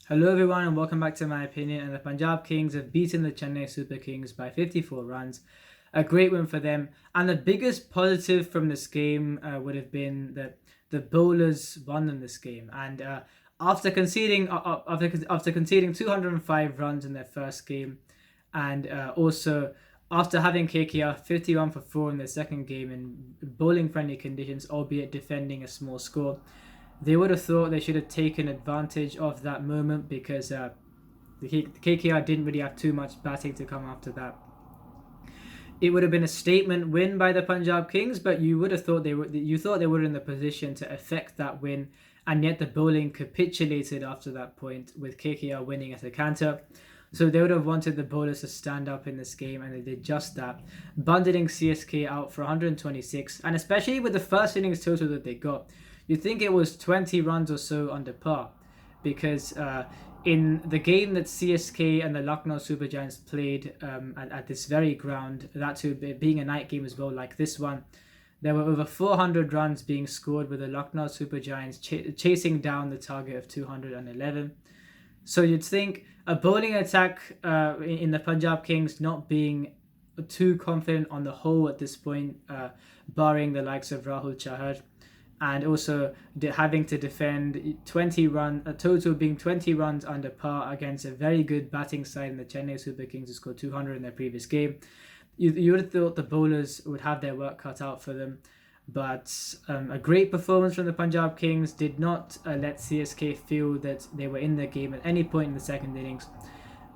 Hello everyone and welcome back to my opinion. And the Punjab Kings have beaten the Chennai Super Kings by 54 runs. A great win for them. And the biggest positive from this game would have been that the bowlers won them this game. And after conceding 205 runs in their first game, and also after having KKR 51 for 4 in their second game in bowling friendly conditions, albeit defending a small score, they would have thought they should have taken advantage of that moment because the KKR didn't really have too much batting to come after that. It would have been a statement win by the Punjab Kings, but you would have thought they were in the position to effect that win, and yet the bowling capitulated after that point with KKR winning at a canter. So they would have wanted the bowlers to stand up in this game, and they did just that, bundling CSK out for 126, and especially with the first innings total that they got, you'd think it was 20 runs or so under par, because in the game that CSK and the Lucknow Super Giants played at this very ground, that too being a night game as well, like this one, there were over 400 runs being scored with the Lucknow Super Giants chasing down the target of 211. So you'd think a bowling attack in the Punjab Kings not being too confident on the whole at this point, barring the likes of Rahul Chahar, and also having to defend a total being 20 runs under par against a very good batting side in the Chennai Super Kings who scored 200 in their previous game. You would have thought the bowlers would have their work cut out for them, but a great performance from the Punjab Kings did not let CSK feel that they were in the game at any point in the second innings.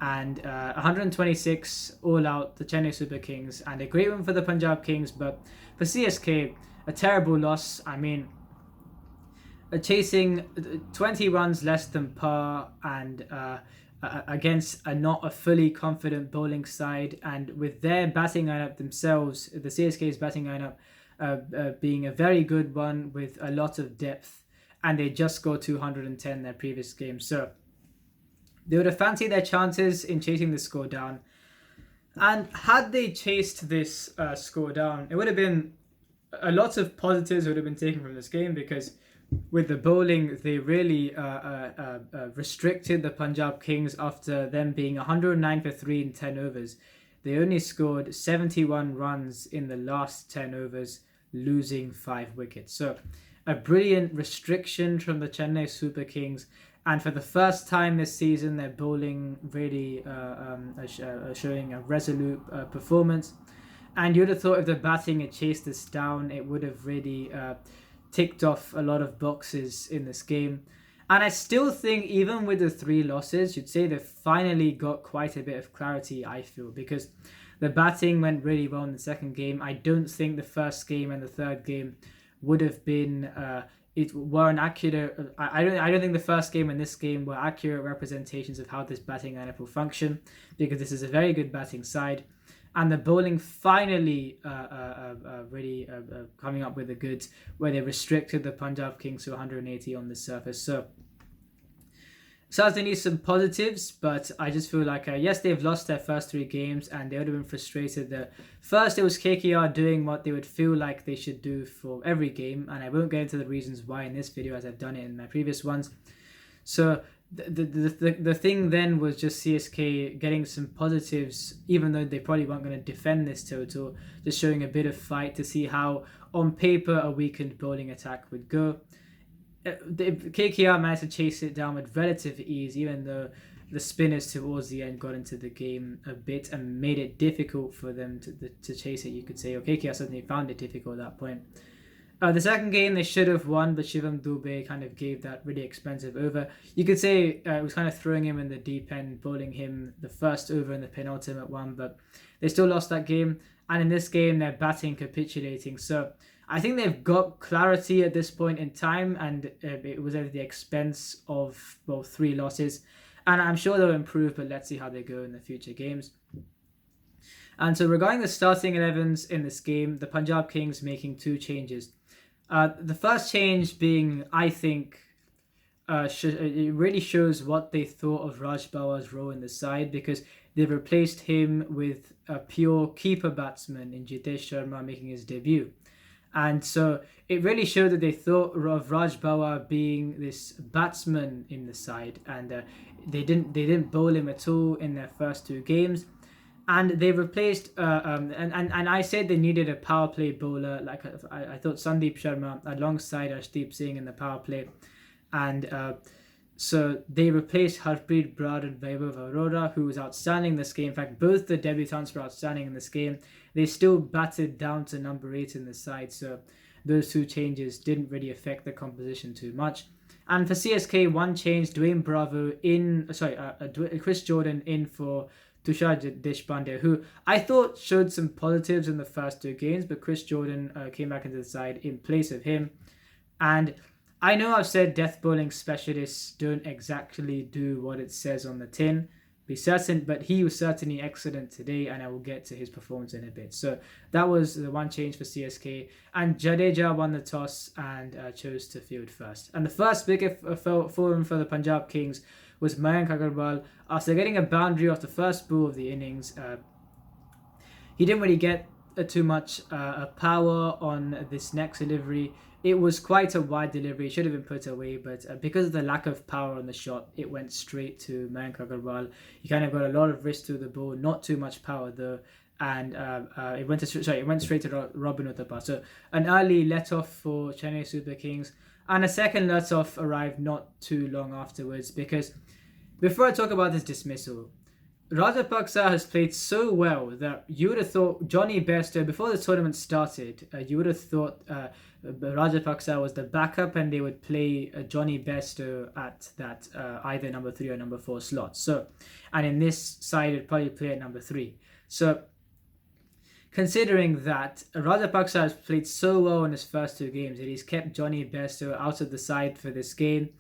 And 126 all out, the Chennai Super Kings, and a great win for the Punjab Kings, but for CSK, a terrible loss. I mean, chasing 20 runs less than par and against not a fully confident bowling side, and with their batting lineup themselves, the CSK's batting lineup being a very good one with a lot of depth, and they just scored 210 their previous game. So they would have fancied their chances in chasing the score down. And had they chased this score down, it would have been a lot of positives would have been taken from this game, because with the bowling, they really restricted the Punjab Kings after them being 109 for 3 in 10 overs. They only scored 71 runs in the last 10 overs, losing 5 wickets. So a brilliant restriction from the Chennai Super Kings. And for the first time this season, their bowling really showing a resolute performance. And you'd have thought if the batting had chased this down, it would have really ticked off a lot of boxes in this game. And I still think even with the 3 losses, you'd say they've finally got quite a bit of clarity, I feel, because the batting went really well in the second game. I don't think the first game and the third game would have been weren't accurate. I don't think the first game and this game were accurate representations of how this batting lineup will function, because this is a very good batting side. And the bowling finally really coming up with the goods, where they restricted the Punjab Kings to 180 on the surface. So certainly some positives, but I just feel like, yes, they've lost their first 3 games, and they would have been frustrated that first it was KKR doing what they would feel like they should do for every game, and I won't get into the reasons why in this video as I've done it in my previous ones. So the thing then was just CSK getting some positives, even though they probably weren't going to defend this total, just showing a bit of fight to see how on paper a weakened bowling attack would go. KKR managed to chase it down with relative ease, even though the spinners towards the end got into the game a bit and made it difficult for them to chase it, you could say. Or KKR suddenly found it difficult at that point. The second game they should have won, but Shivam Dube kind of gave that really expensive over. You could say it was kind of throwing him in the deep end, bowling him the first over in the penultimate one, but they still lost that game. And in this game, they're batting capitulating. So I think they've got clarity at this point in time, and it was at the expense of, well, 3 losses. And I'm sure they'll improve, but let's see how they go in the future games. And so regarding the starting 11s in this game, the Punjab Kings making 2 changes. The first change being, I think, it really shows what they thought of Raj Bawa's role in the side, because they've replaced him with a pure keeper batsman in Jitesh Sharma making his debut. And so it really showed that they thought of Raj Bawa being this batsman in the side, and they didn't bowl him at all in their first two games. And they replaced and I said they needed a power play bowler. Like I thought Sandeep Sharma alongside Arshdeep Singh in the power play, and so they replaced Harpreet Brar and Vaibhav Arora, who was outstanding this game. In fact, both the debutants were outstanding in this game. They still batted down to number 8 in the side, so those two changes didn't really affect the composition too much. And for CSK, one change: Dwayne Bravo Chris Jordan in for Tushar Deshpande, who I thought showed some positives in the first two games, but Chris Jordan came back into the side in place of him. And I know I've said death bowling specialists don't exactly do what it says on the tin, but he was certainly excellent today, and I will get to his performance in a bit. So that was the one change for CSK, and Jadeja won the toss and chose to field first. And the first wicket for him for the Punjab Kings was Mayank Agarwal. After getting a boundary off the first ball of the innings, he didn't really get too much power on this next delivery. It was quite a wide delivery, should have been put away, but because of the lack of power on the shot, it went straight to Mayank Agarwal. He kind of got a lot of wrist to the ball, not too much power though, and it went straight to Robin Uthappa. So an early let-off for Chennai Super Kings, and a second let-off arrived not too long afterwards, because before I talk about this dismissal, Rajapaksa has played so well that you would have thought Johnny Bairstow, before the tournament started, you would have thought Rajapaksa was the backup and they would play Johnny Bairstow at that either number 3 or number 4 slot. So, and in this side, it'd probably play at number 3. So, considering that Rajapaksa has played so well in his first two games that he's kept Johnny Bairstow out of the side for this game,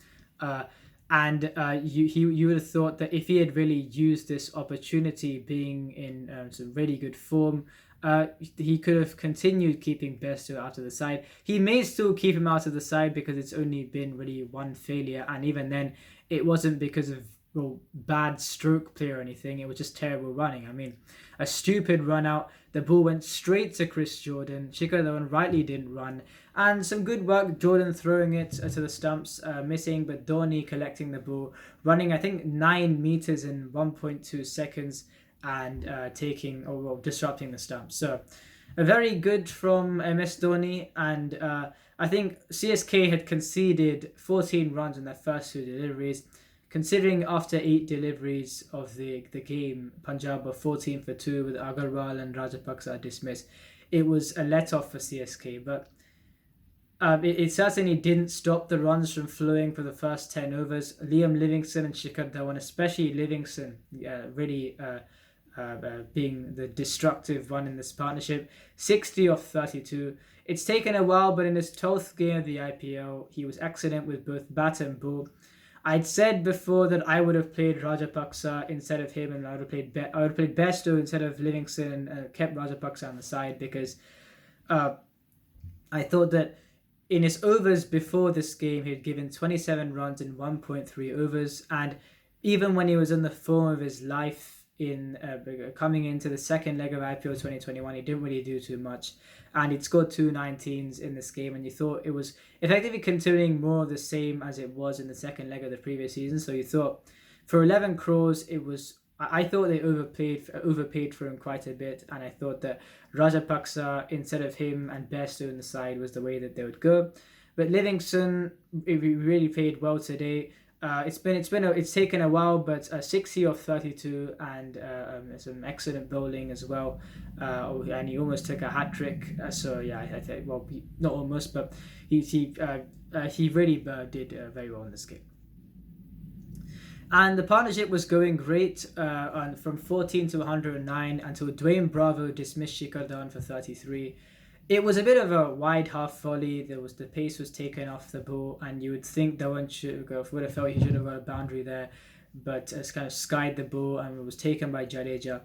and you would have thought that if he had really used this opportunity, being in some really good form, he could have continued keeping Bairstow out of the side. He may still keep him out of the side because it's only been really one failure, and even then, it wasn't because of bad stroke play or anything. It was just terrible running. I mean, a stupid run out. The ball went straight to Chris Jordan. Shikhar Dhawan rightly didn't run. And some good work, Jordan throwing it to the stumps, missing, but Dhoni collecting the ball, running I think 9 meters in 1.2 seconds and disrupting the stumps. So a very good from MS Dhoni, and I think CSK had conceded 14 runs in their first 2 deliveries. Considering after 8 deliveries of the game, Punjab were 14 for 2 with Agarwal and Rajapaksa dismissed. It was a let-off for CSK, but it certainly didn't stop the runs from flowing for the first 10 overs. Liam Livingstone and Shikhar Dhawan, especially Livingstone, really being the destructive one in this partnership. 60 off 32. It's taken a while, but in his 12th game of the IPL, he was excellent with both bat and ball. I'd said before that I would have played Rajapaksa instead of him, and I would have played Bairstow instead of Livingstone, and kept Rajapaksa on the side because I thought that in his overs before this game, he'd given 27 runs in 1.3 overs, and even when he was in the form of his life in coming into the second leg of IPL 2021, he didn't really do too much, and he'd scored 2 19s in this game, and you thought it was effectively continuing more of the same as it was in the second leg of the previous season. So you thought for 11 crores, it was. I thought they overpaid for him quite a bit, and I thought that Rajapaksa instead of him and Bairstow in the side was the way that they would go. But Livingstone, he really played well today. It's taken a while, but 60 off 32 and some excellent bowling as well. And he almost took a hat trick. So yeah, I think not almost, but he really did very well in this game. And the partnership was going great from 14 to 109 until Dwayne Bravo dismissed Shikhar Dhawan for 33. It was a bit of a wide half volley. The pace was taken off the ball, and you would think Dhawan would have felt he should have got a boundary there, but it's kind of skied the ball and it was taken by Jadeja.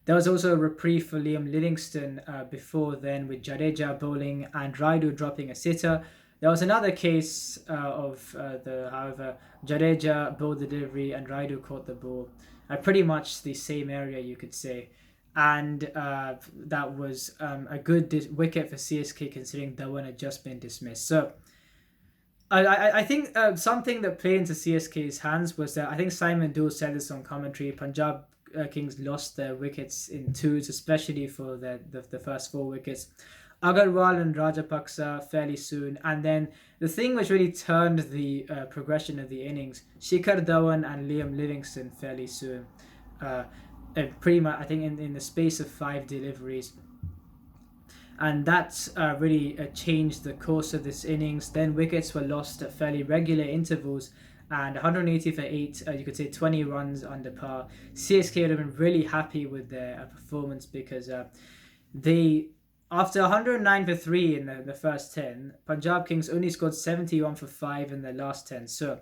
There was also a reprieve for Liam Livingstone before then, with Jadeja bowling and Raidu dropping a sitter. There was another case however, Jadeja bowled the delivery and Raidu caught the ball at pretty much the same area, you could say. and that was a good wicket for CSK considering Dhawan had just been dismissed. So I think something that played into CSK's hands was that I think Simon Dool said this on commentary. Punjab Kings lost their wickets in twos, especially for the first four wickets. Agarwal and Rajapaksa fairly soon, and then the thing which really turned the progression of the innings, Shikhar Dhawan and Liam Livingstone fairly soon. Pretty much, I think in the space of 5 deliveries, and that's really changed the course of this innings. Then wickets were lost at fairly regular intervals, and 180 for 8, you could say 20 runs under par. CSK would have been really happy with their performance because they, after 109 for 3 in the first 10, Punjab Kings only scored 71 for 5 in their last 10. So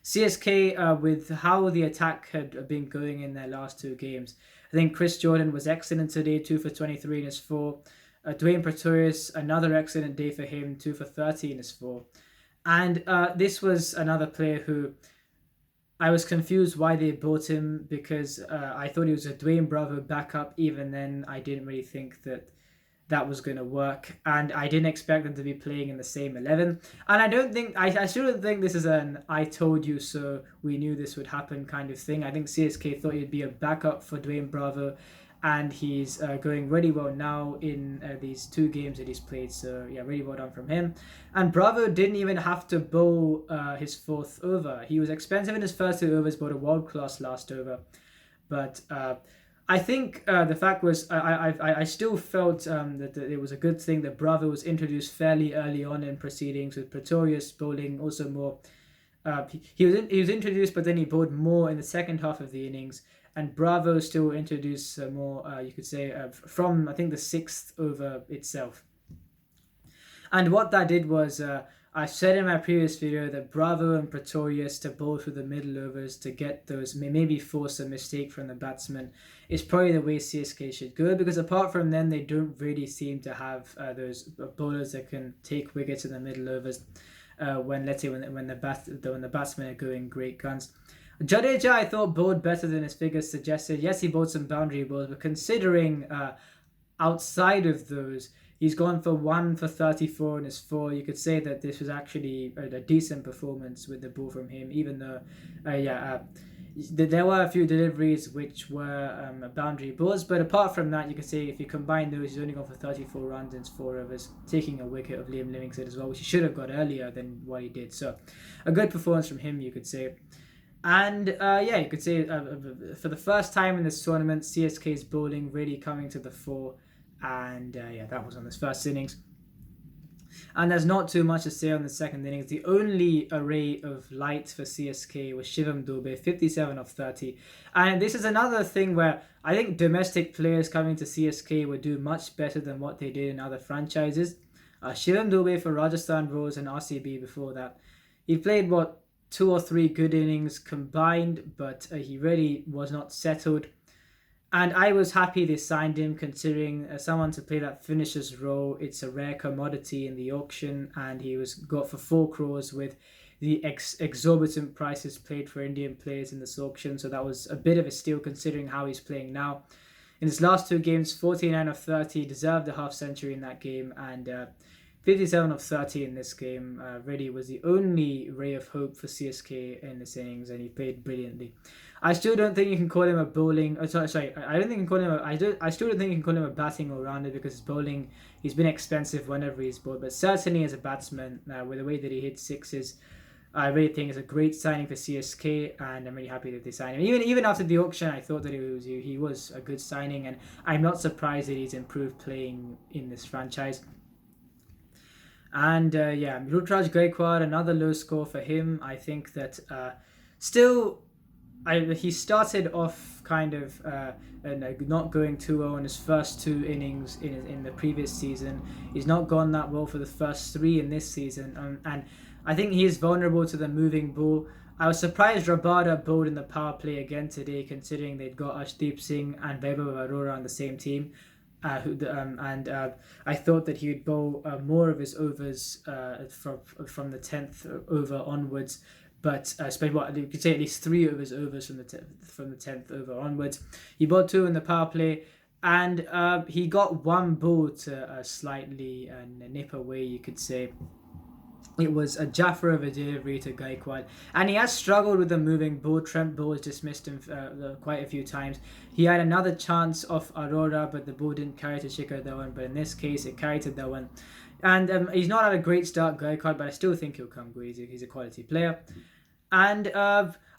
CSK, with how the attack had been going in their last 2 games, I think Chris Jordan was excellent today, 2 for 23 in his 4. Dwayne Pretorius, another excellent day for him, 2 for 30 in his 4. And this was another player who I was confused why they bought him, because I thought he was a Dwayne Bravo backup. Even then, I didn't really think that was going to work, and I didn't expect them to be playing in the same 11. And I still don't think this is an "I told you so, we knew this would happen" kind of thing. I think CSK thought he'd be a backup for Dwayne Bravo, and he's going really well now in these 2 games that he's played. So yeah, really well done from him. And Bravo didn't even have to bowl his 4th over. He was expensive in his first 2 overs, bowled a world-class last over. But I think the fact was I still felt that it was a good thing that Bravo was introduced fairly early on in proceedings, with Pretorius bowling also more. He was introduced, but then he bowled more in the second half of the innings. And Bravo still introduced more, you could say, from I think the 6th over itself. And what that did was, I said in my previous video that Bravo and Pretorius to bowl through the middle overs to get those, maybe force a mistake from the batsman, is probably the way CSK should go, because apart from them, they don't really seem to have those bowlers that can take wickets in the middle overs when the batsmen are going great guns. Jadeja, I thought, bowled better than his figures suggested. Yes, he bowled some boundary balls, but considering outside of those, he's gone for 1 for 34 in his 4. You could say that this was actually a decent performance with the ball from him, even though, there were a few deliveries which were boundary balls. But apart from that, you could say if you combine those, he's only gone for 34 runs in his 4 overs, taking a wicket of Liam Livingstone as well, which he should have got earlier than what he did. So a good performance from him, you could say. And you could say for the first time in this tournament, CSK's bowling really coming to the fore. And that was on this first innings. And there's not too much to say on the second innings. The only array of light for CSK was Shivam Dube, 57 of 30. And this is another thing where I think domestic players coming to CSK would do much better than what they did in other franchises. Shivam Dube for Rajasthan Royals and RCB before that. He played, 2 or 3 good innings combined, but he really was not settled. And I was happy they signed him, considering someone to play that finisher's role. It's a rare commodity in the auction, and he was got for 4 crores with the exorbitant prices paid for Indian players in this auction. So that was a bit of a steal considering how he's playing now. In his last 2 games, 49 of 30, deserved a half century in that game, and 57 of 30 in this game really was the only ray of hope for CSK in this innings, and he played brilliantly. I still don't think you can call him a bowling. I don't think you can call him I still don't think you can call him a batting all-rounder, because his bowling, he's been expensive whenever he's bowled. But certainly as a batsman, with the way that he hits sixes, I really think it's a great signing for CSK, and I'm really happy that they signed him. Even after the auction, I thought that he was a good signing, and I'm not surprised that he's improved playing in this franchise. And Rutraj Gaikwad, another low score for him. I think that he started off kind of not going too well in his first 2 innings in the previous season. He's not gone that well for the first 3 in this season, and I think he is vulnerable to the moving ball. I was surprised Rabada bowled in the power play again today, considering they'd got Ashdeep Singh and Vaibhav Arora on the same team. I thought that he would bowl more of his overs from the 10th over onwards, but you could say at least 3 of his overs from the 10th over onwards. He bowled 2 in the power play. And he got one ball to slightly nip away, you could say. It was a Jaffer of a delivery to Gaikwad, and he has struggled with the moving ball. Trent Ball has dismissed him quite a few times. He had another chance of Aurora, but the ball didn't carry to Shikhar Dhawan. But in this case, it carried to Dhawan, and he's not had a great start, Gaikwad, but I still think he'll come good. He's a quality player, and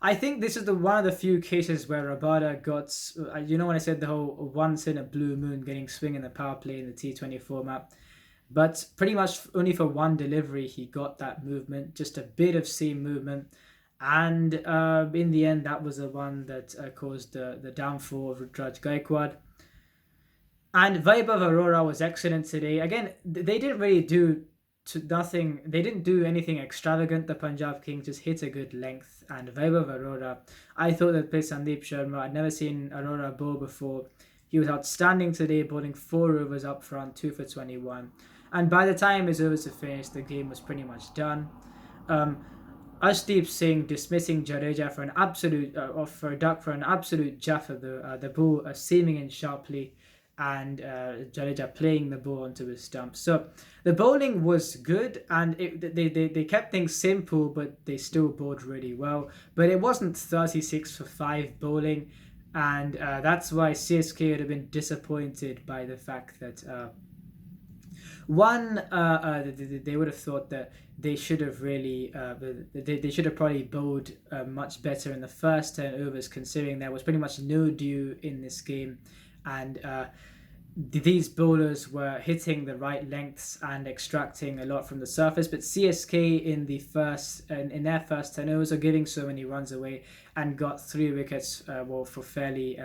I think this is one of the few cases where Rabada got, when I said the whole once in a blue moon getting swing in the power play in the T20 format. But pretty much only for one delivery, he got that movement, just a bit of seam movement. And in the end, that was the one that caused the downfall of Rudraj Gaikwad. And Vaibhav Arora was excellent today. Again, they didn't really do nothing. They didn't do anything extravagant. The Punjab Kings just hit a good length. And Vaibhav Arora, I thought that played Sandeep Sharma. I'd never seen Arora bowl before. He was outstanding today, bowling 4 overs up front, 2 for 21. And by the time his overs were finished, the game was pretty much done. Ashdeep Singh dismissing Jadeja for an absolute, for a duck for an absolute jaffa. The ball seaming in sharply, and Jadeja playing the ball onto his stump. So the bowling was good, and they kept things simple, but they still bowled really well. But it wasn't 36 for 5 bowling, and that's why CSK would have been disappointed by the fact that. They would have thought that they should have really, they should have probably bowled much better in the first 10 overs, considering there was pretty much no dew in this game, and these bowlers were hitting the right lengths and extracting a lot from the surface. But CSK in their first 10 overs are giving so many runs away and got 3 wickets, for fairly.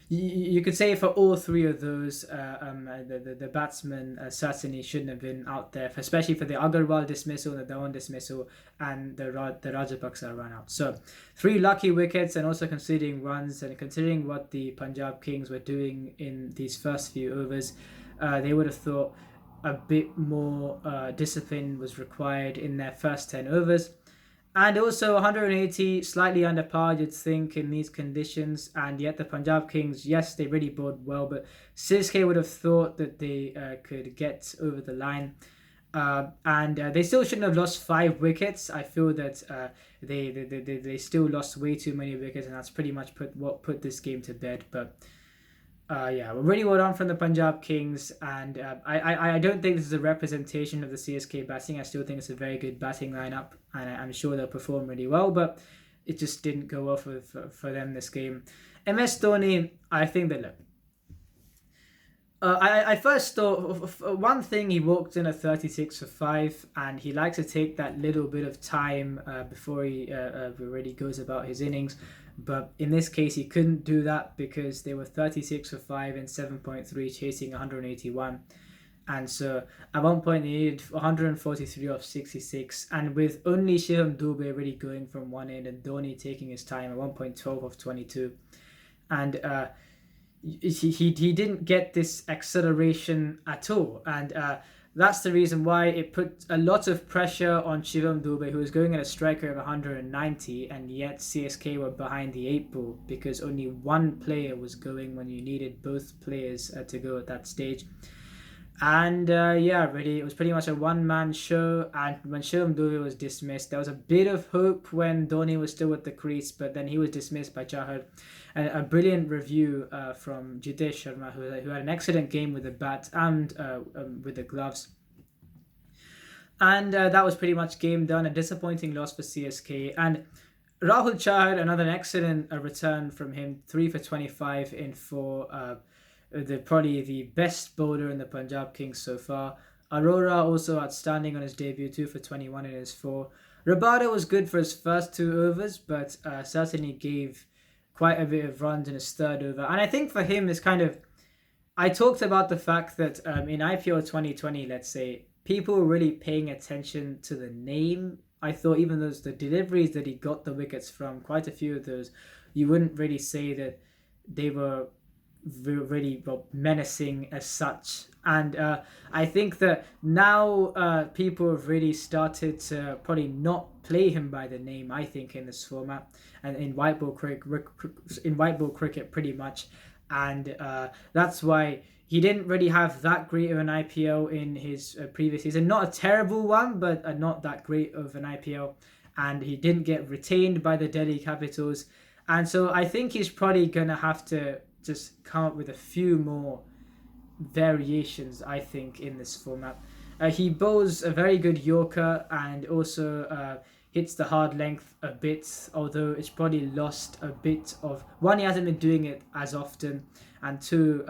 You could say for all 3 of those, the batsmen certainly shouldn't have been out there, especially for the Agarwal dismissal, the Dhawan dismissal, and the Rajapaksa run out. So 3 lucky wickets, and also considering runs and considering what the Punjab Kings were doing in these first few overs, they would have thought a bit more discipline was required in their first 10 overs. And also 180, slightly under par, you'd think, in these conditions. And yet the Punjab Kings, yes, they really bowled well, but CSK would have thought that they could get over the line. And they still shouldn't have lost 5 wickets. I feel that they still lost way too many wickets, and that's pretty much put this game to bed. But really well done from the Punjab Kings, and I don't think this is a representation of the CSK batting. I still think it's a very good batting lineup, and I'm sure they'll perform really well, but it just didn't go well for them this game. MS Dhoni, I think that, look, I first thought, one thing, he walked in at 36 for 5, and he likes to take that little bit of time before he really goes about his innings. But in this case, he couldn't do that because they were 36 for 5 and 7.3, chasing 181. And so at one point, they needed 143 off 66. And with only Shivam Dube really going from one end and Dhoni taking his time at 1.12 off 22. And he didn't get this acceleration at all. And that's the reason why it put a lot of pressure on Shivam Dube, who was going at a striker of 190, and yet CSK were behind the 8 ball because only one player was going when you needed both players to go at that stage. And really, it was pretty much a one-man show. And when Shivam Dube was dismissed, there was a bit of hope when Dhoni was still at the crease, but then he was dismissed by Chahar. And a brilliant review from Jitesh Sharma, who had an excellent game with the bat and with the gloves. And that was pretty much game done. A disappointing loss for CSK. And Rahul Chahar, another excellent return from him, 3 for 25 in 4. Probably the best bowler in the Punjab Kings so far. Arora also outstanding on his debut, 2 for 21 in his 4. Rabada was good for his first 2 overs, but certainly gave quite a bit of runs in his 3rd over. And I think for him, it's kind of, I talked about the fact that in IPL 2020, let's say, people were really paying attention to the name. I thought even those, the deliveries that he got the wickets from, quite a few of those, you wouldn't really say that they were really menacing as such. And I think that now people have really started to probably not play him by the name, I think, in this format and in white ball cricket pretty much. and that's why he didn't really have that great of an IPL in his previous season. Not a terrible one, but not that great of an IPL. And he didn't get retained by the Delhi Capitals. And so I think he's probably going to have to just come up with a few more variations, I think, in this format. He bowls a very good Yorker and also hits the hard length a bit, although it's probably lost a bit of... One, he hasn't been doing it as often, and two,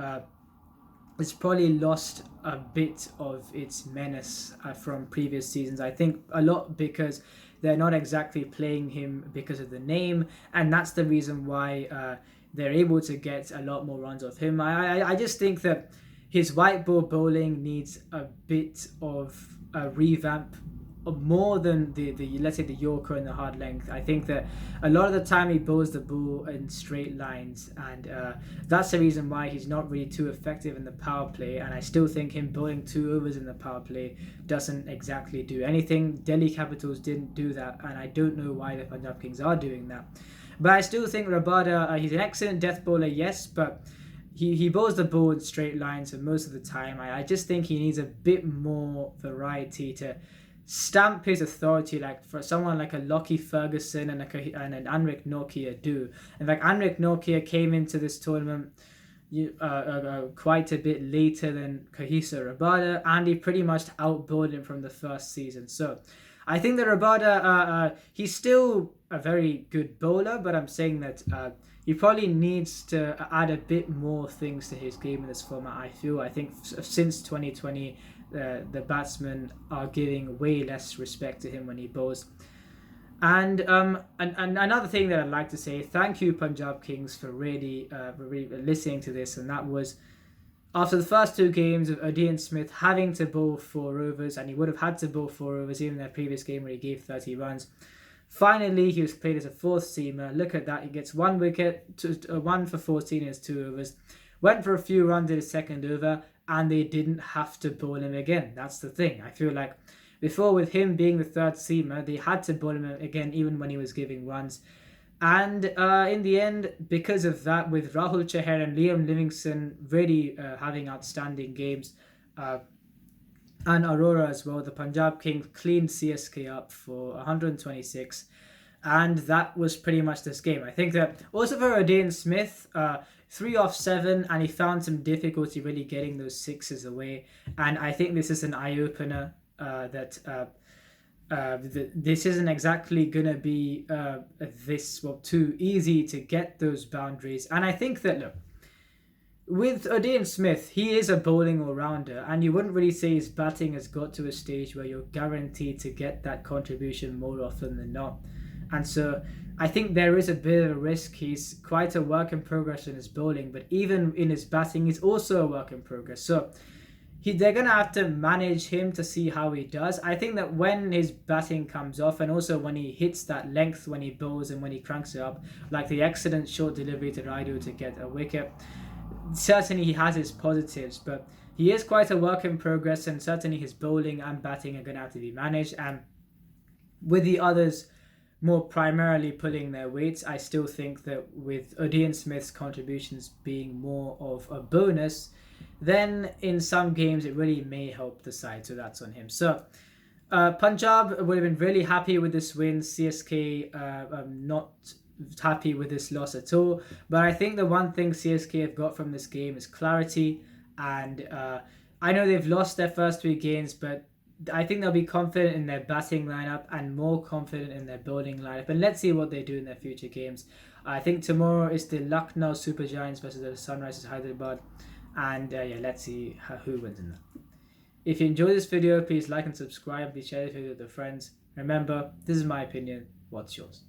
it's probably lost a bit of its menace from previous seasons. I think a lot because they're not exactly playing him because of the name, and that's the reason why they're able to get a lot more runs off him. I just think that his white ball bowling needs a bit of a revamp, more than the let's say the Yorker and the hard length. I think that a lot of the time he bowls the ball in straight lines, and that's the reason why he's not really too effective in the power play. And I still think him bowling 2 overs in the power play doesn't exactly do anything. Delhi Capitals didn't do that, and I don't know why the Punjab Kings are doing that. But I still think Rabada, he's an excellent death bowler, yes, but he bowls the ball in straight lines for most of the time. I just think he needs a bit more variety to stamp his authority, like for someone like a Lockie Ferguson and an Anrik Nortje do. In fact, Anrik Nortje came into this tournament quite a bit later than Kagiso Rabada, and he pretty much outbowled him from the first season. So I think that Rabada, he's still a very good bowler, but I'm saying that he probably needs to add a bit more things to his game in this format. I think since 2020, the batsmen are giving way less respect to him when he bowls. And another thing that I'd like to say, thank you Punjab Kings for really listening to this, and that was after the first 2 games of Odean Smith having to bowl 4 overs, and he would have had to bowl 4 overs even in their previous game where he gave 30 runs. Finally, he was played as a 4th seamer. Look at that, he gets 1 wicket, 1 for 14 in his 2 overs. Went for a few runs in his second over, and they didn't have to bowl him again. That's the thing. I feel like before, with him being the 3rd seamer, they had to bowl him again even when he was giving runs. And in the end, because of that, with Rahul Chahar and Liam Livingstone really having outstanding games, and Aurora as well, the Punjab Kings cleaned CSK up for 126, and that was pretty much this game. I think that also for Odean Smith, 3 off 7, and he found some difficulty really getting those 6s away, and I think this is an eye-opener that this isn't exactly going to be too easy to get those boundaries. And I think that, look, with Odean Smith, he is a bowling all-rounder, and you wouldn't really say his batting has got to a stage where you're guaranteed to get that contribution more often than not. And so I think there is a bit of a risk. He's quite a work in progress in his bowling, but even in his batting, he's also a work in progress. So they're going to have to manage him to see how he does. I think that when his batting comes off, and also when he hits that length when he bowls and when he cranks it up, like the excellent short delivery to Raidu to get a wicket, certainly he has his positives, but he is quite a work in progress, and certainly his bowling and batting are going to have to be managed. And with the others more primarily pulling their weights, I still think that with Odean Smith's contributions being more of a bonus, then in some games it really may help the side. So that's on him. So Punjab would have been really happy with this win. CSK not happy with this loss at all. But I think the one thing CSK have got from this game is clarity. And I know they've lost their first 3 games, but I think they'll be confident in their batting lineup and more confident in their bowling lineup. And let's see what they do in their future games. I think tomorrow is the Lucknow Super Giants versus the Sunrisers Hyderabad. And let's see who wins in that. If you enjoyed this video, please like and subscribe. Please share this video with your friends. Remember, this is my opinion. What's yours?